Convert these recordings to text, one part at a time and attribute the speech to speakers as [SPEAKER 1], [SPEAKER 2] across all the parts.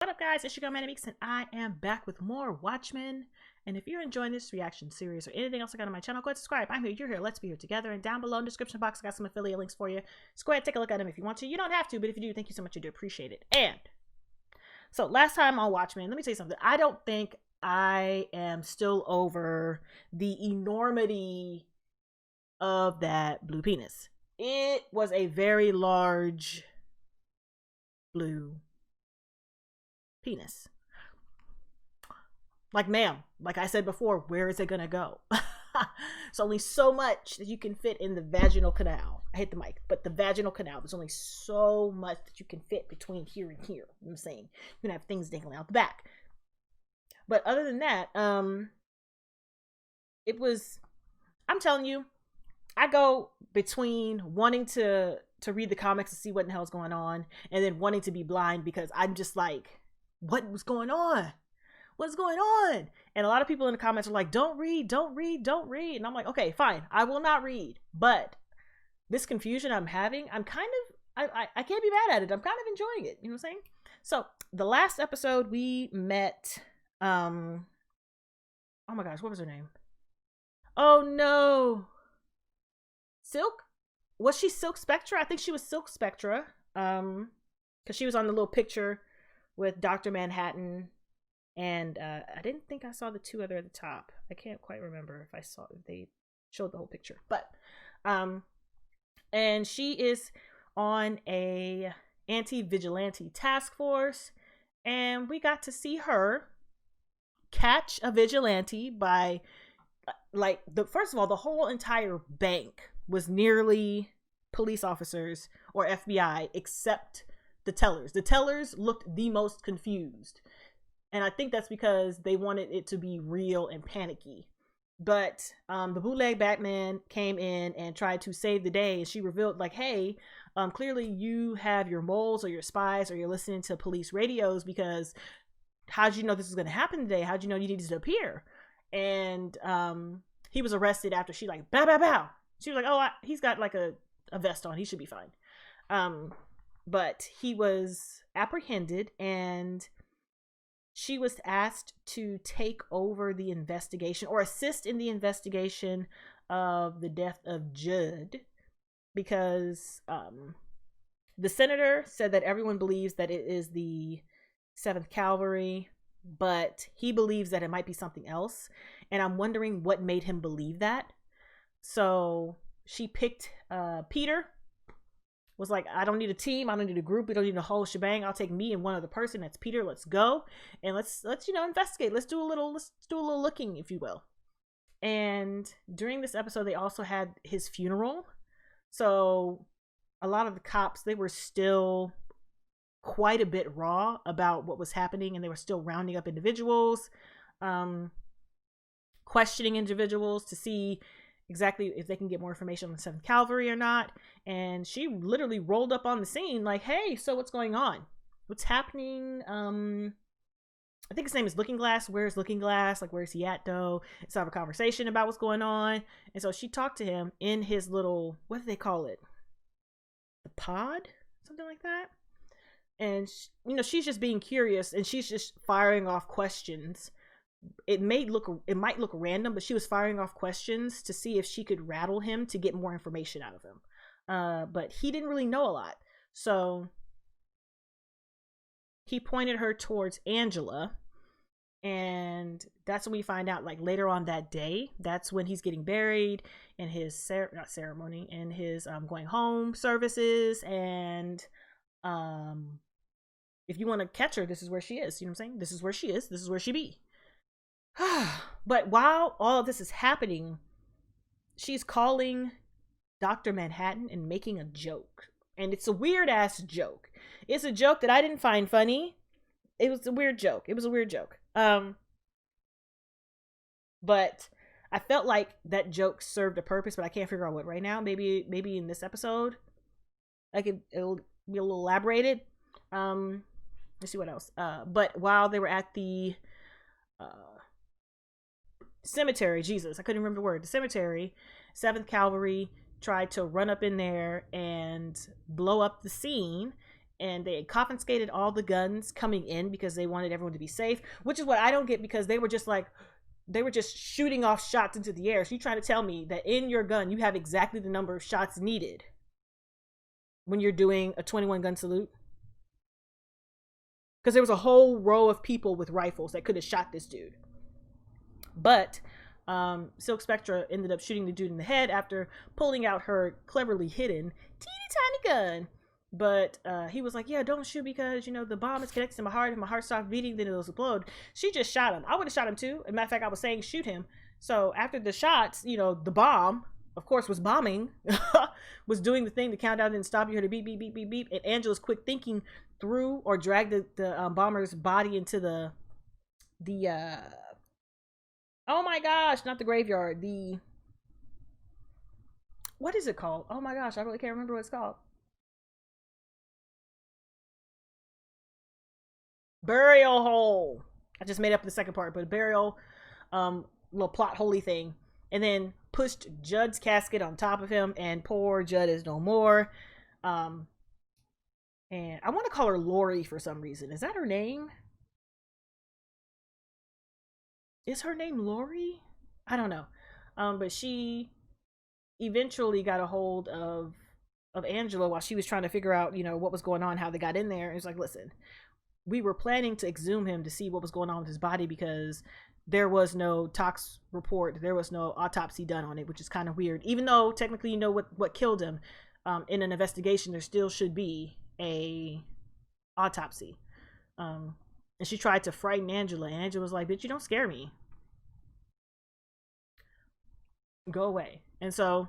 [SPEAKER 1] What up, guys? It's your girl ManicMeeks, and I am back with more Watchmen. And if you're enjoying this reaction series or anything else I got on my channel, go ahead and subscribe. I'm here, you're here, let's be here together. And down below in the description box, I got some affiliate links for you. Just go ahead and take a look at them if you want to. You don't have to, but if you do, thank you so much. I do appreciate it. And so last time on Watchmen, let me tell you something. I don't think I am still over the enormity of that blue penis. It was a very large blue penis. Like, ma'am, like I said before, where is it gonna go? It's only so much that you can fit in the vaginal canal. I hit the mic, but the vaginal canal, there's only so much that you can fit between here and here. You know what I'm saying? You can have things dangling out the back. But other than that, it was, I'm telling you, I go between wanting to read the comics to see what the hell's going on and then wanting to be blind because I'm just like, what was going on? What's going on? And a lot of people in the comments are like, don't read, don't read, don't read. And I'm like, okay, fine, I will not read. But this confusion I'm having, I'm kind of, I can't be mad at it. I'm kind of enjoying it. You know what I'm saying? So the last episode we met, oh my gosh, what was her name? Oh no. Silk? Was she Silk Spectra? I think she was Silk Spectra. Because she was on the little picture with Dr. Manhattan. And I didn't think I saw the two other at the top. I can't quite remember if they showed the whole picture. But and she is on a anti-vigilante task force, and we got to see her catch a vigilante by first of all, the whole entire bank was nearly police officers or FBI except the tellers. The tellers looked the most confused. And I think that's because they wanted it to be real and panicky. But the bootleg Batman came in and tried to save the day. And she revealed, like, hey, clearly you have your moles or your spies or you're listening to police radios because how'd you know this was going to happen today? How'd you know you needed to appear? And he was arrested after she like, bow, bow, bow. She was like, oh, he's got like a vest on. He should be fine. But he was apprehended and she was asked to take over the investigation or assist in the investigation of the death of Judd because the senator said that everyone believes that it is the 7th Cavalry, but he believes that it might be something else. And I'm wondering what made him believe that. So she picked Peter. Was like, I don't need a team, I don't need a group, we don't need a whole shebang. I'll take me and one other person. That's Peter. Let's go and let's investigate. Let's do a little looking, if you will. And during this episode, they also had his funeral. So a lot of the cops, they were still quite a bit raw about what was happening, and they were still rounding up individuals, questioning individuals to see exactly if they can get more information on the 7th Cavalry or not. And she literally rolled up on the scene like, hey, so what's going on? What's happening? I think his name is Looking Glass. Where's Looking Glass? Like, where's he at though? Let's have a conversation about what's going on. And so she talked to him in his little, what do they call it? The pod? Something like that. And, she's just being curious and she's just firing off questions. It might look random, but she was firing off questions to see if she could rattle him to get more information out of him. But he didn't really know a lot. So he pointed her towards Angela. And that's when we find out, like, later on that day, that's when he's getting buried in his in his going home services. And if you want to catch her, this is where she is. You know what I'm saying? This is where she is. This is where she be. But while all of this is happening, she's calling Dr. Manhattan and making a joke. And it's a weird ass joke. It's a joke that I didn't find funny. It was a weird joke. But I felt like that joke served a purpose, but I can't figure out what right now. Maybe in this episode it'll be a little elaborated. Let's see what else. But while they were at the cemetery, Jesus, I couldn't remember the word. The cemetery, 7th Cavalry tried to run up in there and blow up the scene, and they confiscated all the guns coming in because they wanted everyone to be safe, which is what I don't get, because they were just shooting off shots into the air. So you trying to tell me that in your gun you have exactly the number of shots needed when you're doing a 21 gun salute? Because there was a whole row of people with rifles that could have shot this dude. But Silk Spectra ended up shooting the dude in the head after pulling out her cleverly hidden teeny tiny gun. But he was like, yeah, don't shoot because, you know, the bomb is connected to my heart. If my heart stops beating, then it'll explode. She just shot him. I would have shot him too. As a matter of fact, I was saying shoot him. So after the shots, you know, the bomb, of course, was bombing, was doing the thing. The countdown didn't stop. You heard a beep, beep, beep, beep, beep. And Angela's quick thinking threw or dragged the bomber's body into the oh my gosh, not the graveyard. What is it called? Oh my gosh, I really can't remember what it's called. Burial hole. I just made up the second part, but a burial little plot holy thing. And then pushed Judd's casket on top of him, and poor Judd is no more. And I want to call her Lori for some reason. Is that her name? Is her name Lori? I don't know. But she eventually got a hold of Angela while she was trying to figure out, you know, what was going on, how they got in there. And it's like, listen, we were planning to exhume him to see what was going on with his body because there was no tox report. There was no autopsy done on it, which is kind of weird. Even though technically you know what killed him, in an investigation, there still should be a autopsy. And she tried to frighten Angela, and Angela was like, bitch, you don't scare me. Go away. And so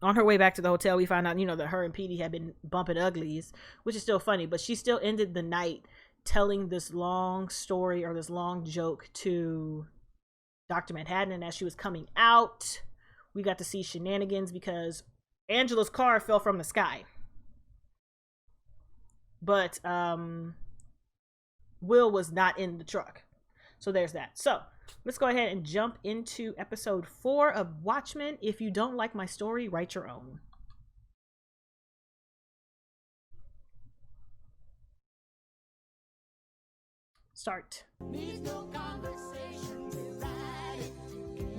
[SPEAKER 1] on her way back to the hotel, we found out, you know, that her and Petey had been bumping uglies, which is still funny, but she still ended the night telling this long story or this long joke to Dr. Manhattan. And as she was coming out, we got to see shenanigans because Angela's car fell from the sky. But Will was not in the truck. So there's that. So let's go ahead and jump into episode 4 of Watchmen. If you don't like my story, write your own. Start.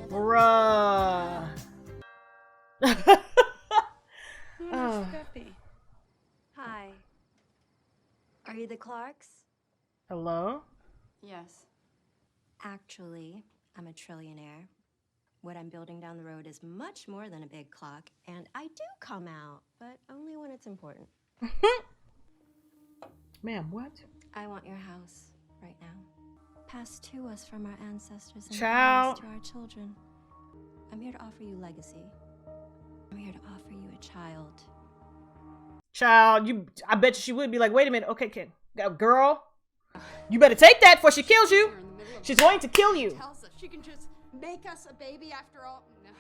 [SPEAKER 1] Bruh.
[SPEAKER 2] Oh.
[SPEAKER 3] Hi. Are you the Clarks?
[SPEAKER 1] Hello?
[SPEAKER 2] Yes.
[SPEAKER 3] Actually, I'm a trillionaire. What I'm building down the road is much more than a big clock, and I do come out, but only when it's important.
[SPEAKER 1] Ma'am, what?
[SPEAKER 3] I want your house right now. Passed to us from our ancestors and
[SPEAKER 1] Child.
[SPEAKER 3] passed to our children. I'm here to offer you legacy. I'm here to offer you a child.
[SPEAKER 1] Child, I bet you she would be like, wait a minute, okay, kid, girl, you better take that before she kills you. She's going to kill you.
[SPEAKER 2] Tells us she can just make us a baby after all. No.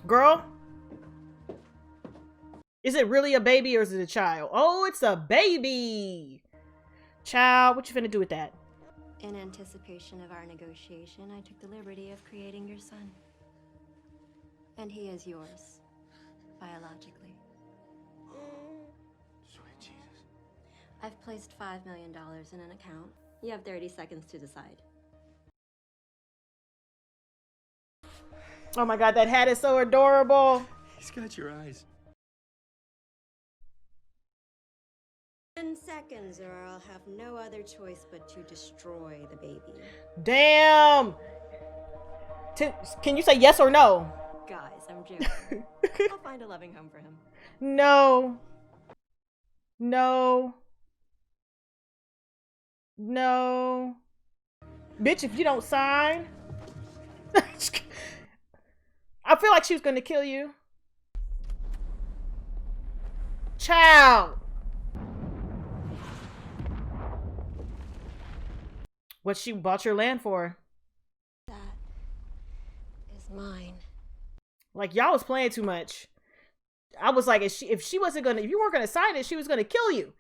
[SPEAKER 1] Girl, is it really a baby or is it a child? Oh, it's a baby. Child, what you finna do with that?
[SPEAKER 3] In anticipation of our negotiation, I took the liberty of creating your son. And he is yours, biologically.
[SPEAKER 4] Sweet Jesus.
[SPEAKER 3] I've placed $5 million in an account. You have 30 seconds to decide.
[SPEAKER 1] Oh my god, that hat is so adorable.
[SPEAKER 4] He's got your eyes.
[SPEAKER 3] 10 seconds, or I'll have no other choice but to destroy the baby.
[SPEAKER 1] Damn. Can you say yes or no?
[SPEAKER 3] Guys, I'm joking. I'll find a loving home for him.
[SPEAKER 1] No. No. No. Bitch, if you don't sign. I feel like she was gonna kill you. Child. What she bought your land for?
[SPEAKER 3] That is mine.
[SPEAKER 1] Like, y'all was playing too much. I was like, if you weren't gonna sign it, she was gonna kill you.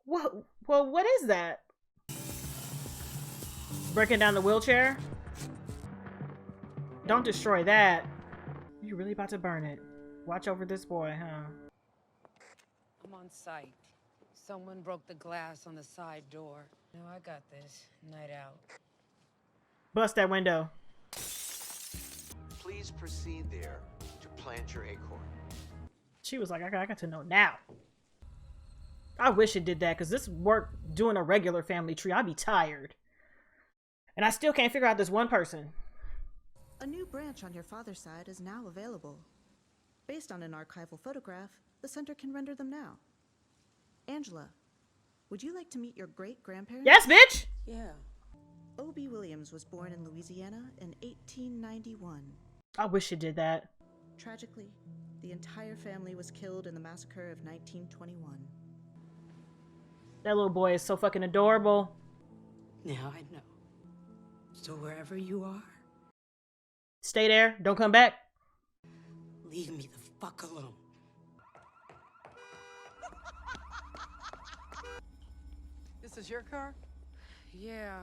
[SPEAKER 1] What is that? Breaking down the wheelchair? Don't destroy that. You really about to burn it. Watch over this boy, huh?
[SPEAKER 5] I'm on site. Someone broke the glass on the side door. No, I got this. Night out.
[SPEAKER 1] Bust that window.
[SPEAKER 6] Please proceed there to plant your acorn.
[SPEAKER 1] She was like, I got to know now. I wish it did that, because this work doing a regular family tree, I'd be tired. And I still can't figure out this one person.
[SPEAKER 7] A new branch on your father's side is now available. Based on an archival photograph, the center can render them now. Angela, would you like to meet your great-grandparents?
[SPEAKER 1] Yes, bitch!
[SPEAKER 5] Yeah.
[SPEAKER 7] O.B. Williams was born in Louisiana in 1891.
[SPEAKER 1] I wish it did that.
[SPEAKER 7] Tragically, the entire family was killed in the massacre of 1921.
[SPEAKER 1] That little boy is so fucking adorable.
[SPEAKER 5] Now I know. So wherever you are,
[SPEAKER 1] Stay there. Don't come back.
[SPEAKER 5] leave me the fuck alone.
[SPEAKER 8] This is your car?
[SPEAKER 5] Yeah.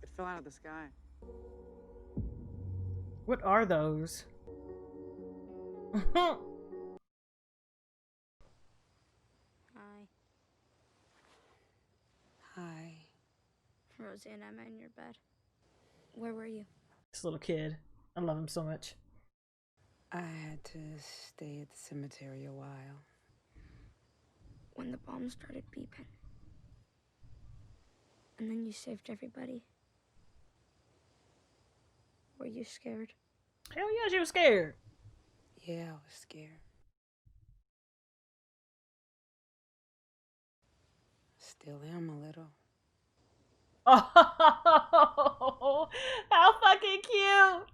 [SPEAKER 8] It fell out of the sky.
[SPEAKER 1] What are those?
[SPEAKER 9] Hi.
[SPEAKER 5] Hi.
[SPEAKER 9] Roseanne, I'm in your bed. Where were you?
[SPEAKER 1] This little kid. I love him so much.
[SPEAKER 5] I had to stay at the cemetery a while.
[SPEAKER 9] When the bomb started beeping. And then you saved everybody. Were you scared?
[SPEAKER 1] Hell yeah, she was scared.
[SPEAKER 5] Yeah, I was scared. Still am a little.
[SPEAKER 1] Oh, how fucking cute.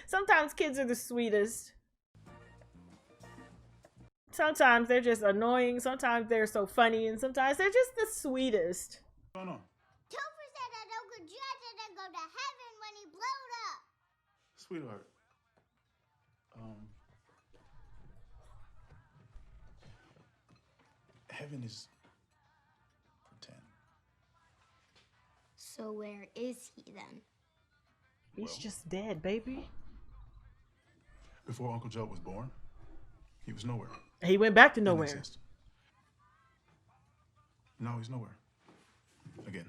[SPEAKER 1] Sometimes kids are the sweetest. Sometimes they're just annoying, sometimes they're so funny, and sometimes they're just the sweetest.
[SPEAKER 10] What's going on?
[SPEAKER 11] Topher said that Uncle John didn't go to heaven when he blowed up.
[SPEAKER 10] Sweetheart. Heaven is pretend.
[SPEAKER 11] So where is he then?
[SPEAKER 1] He's just dead, baby.
[SPEAKER 10] Before Uncle Joe was born, he was nowhere.
[SPEAKER 1] He went back to
[SPEAKER 10] Didn't
[SPEAKER 1] nowhere.
[SPEAKER 10] exist. No, he's nowhere. Again.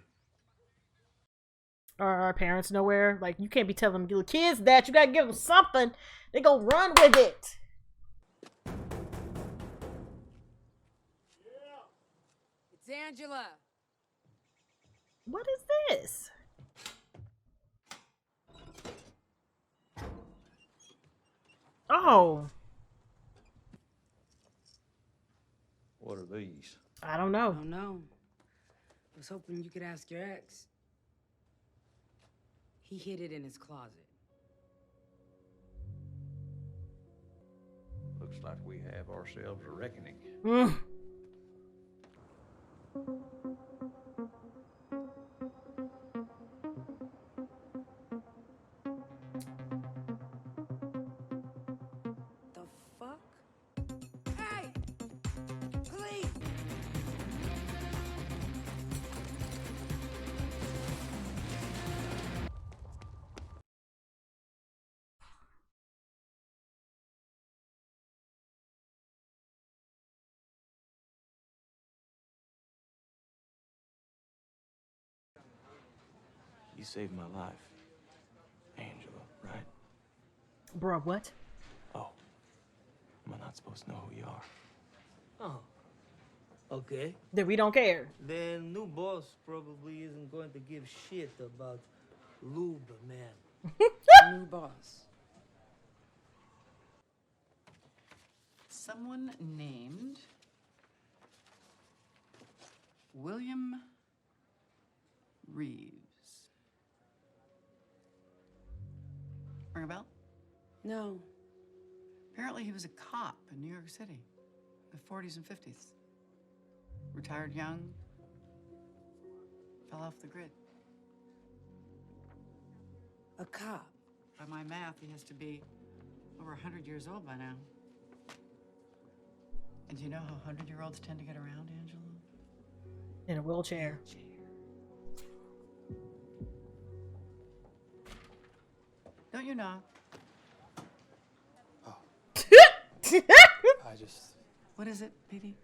[SPEAKER 1] Are our parents nowhere? Like, you can't be telling little kids that. You gotta give them something. They go run with it.
[SPEAKER 5] It's Angela.
[SPEAKER 1] What is this? Oh,
[SPEAKER 4] What are these?
[SPEAKER 1] I don't know.
[SPEAKER 5] Oh no. I was hoping you could ask your ex. He hid it in his closet.
[SPEAKER 4] Looks like we have ourselves a reckoning.
[SPEAKER 1] Mm.
[SPEAKER 5] The fuck? Hey! Police!
[SPEAKER 4] You saved my life, Angela, right?
[SPEAKER 1] Bruh, what?
[SPEAKER 4] Oh, am I not supposed to know who you are?
[SPEAKER 12] Oh, okay.
[SPEAKER 1] Then we don't care.
[SPEAKER 12] Then new boss probably isn't going to give shit about lube, man.
[SPEAKER 5] New boss.
[SPEAKER 8] Someone named William Reeves. Ring a bell?
[SPEAKER 5] No.
[SPEAKER 8] Apparently he was a cop in New York City, the 40s and 50s. Retired young, fell off the grid.
[SPEAKER 5] A cop.
[SPEAKER 8] By my math, he has to be over 100 years old by now. And do you know how 100-year-olds tend to get around, Angela?
[SPEAKER 1] In a wheelchair.
[SPEAKER 8] Don't you knock?
[SPEAKER 4] I just...
[SPEAKER 8] What is it, Petey?